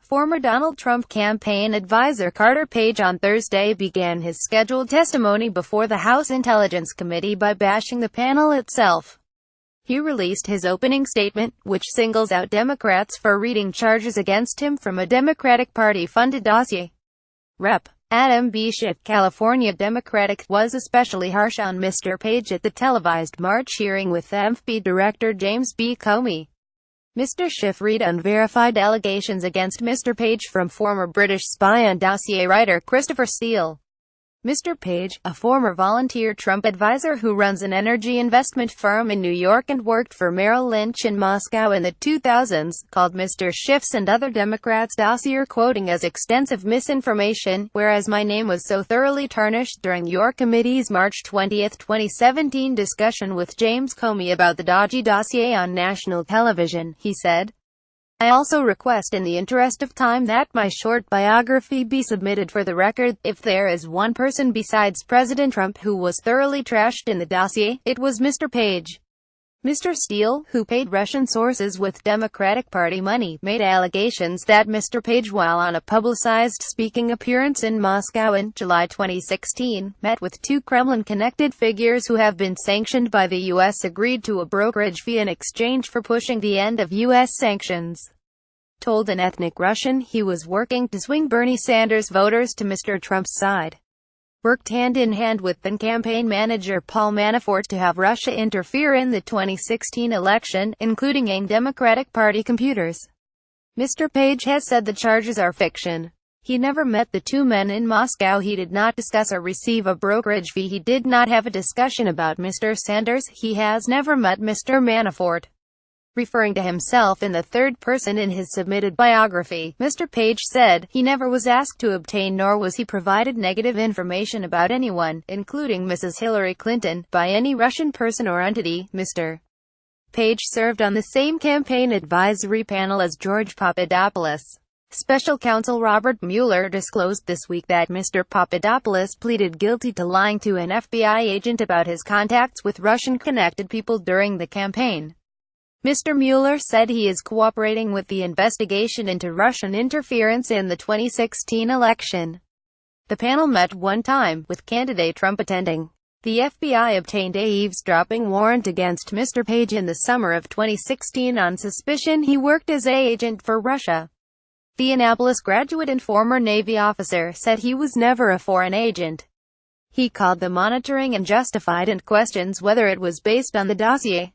Former Donald Trump campaign advisor Carter Page on Thursday began his scheduled testimony before the House Intelligence Committee by bashing the panel itself. He released his opening statement, which singles out Democrats for reading charges against him from a Democratic Party-funded dossier. Rep. Adam B. Schiff, California Democratic, was especially harsh on Mr. Page at the televised March hearing with FBI Director James B. Comey. Mr. Schiff read unverified allegations against Mr. Page from former British spy and dossier writer Christopher Steele. Mr. Page, a former volunteer Trump advisor who runs an energy investment firm in New York and worked for Merrill Lynch in Moscow in the 2000s, called Mr. Schiff's and other Democrats' dossier quoting as extensive misinformation, whereas my name was so thoroughly tarnished during your committee's March 20, 2017 discussion with James Comey about the dodgy dossier on national television, he said. I also request in the interest of time that my short biography be submitted for the record. If there is one person besides President Trump who was thoroughly trashed in the dossier, it was Mr. Page. Mr. Steele, who paid Russian sources with Democratic Party money, made allegations that Mr. Page, while on a publicized speaking appearance in Moscow in July 2016, met with two Kremlin-connected figures who have been sanctioned by the U.S. agreed to a brokerage fee in exchange for pushing the end of U.S. sanctions. Told an ethnic Russian he was working to swing Bernie Sanders voters to Mr. Trump's side. Worked hand-in-hand with then campaign manager Paul Manafort to have Russia interfere in the 2016 election, including in Democratic Party computers. Mr. Page has said the charges are fiction. He never met the two men in Moscow. He did not discuss or receive a brokerage fee. He did not have a discussion about Mr. Sanders. He has never met Mr. Manafort. Referring to himself in the third person in his submitted biography, Mr. Page said, he never was asked to obtain nor was he provided negative information about anyone, including Mrs. Hillary Clinton, by any Russian person or entity. Mr. Page served on the same campaign advisory panel as George Papadopoulos. Special counsel Robert Mueller disclosed this week that Mr. Papadopoulos pleaded guilty to lying to an FBI agent about his contacts with Russian-connected people during the campaign. Mr. Mueller said he is cooperating with the investigation into Russian interference in the 2016 election. The panel met one time, with candidate Trump attending. The FBI obtained a eavesdropping warrant against Mr. Page in the summer of 2016 on suspicion he worked as an agent for Russia. The Annapolis graduate and former Navy officer said he was never a foreign agent. He called the monitoring unjustified and questions whether it was based on the dossier.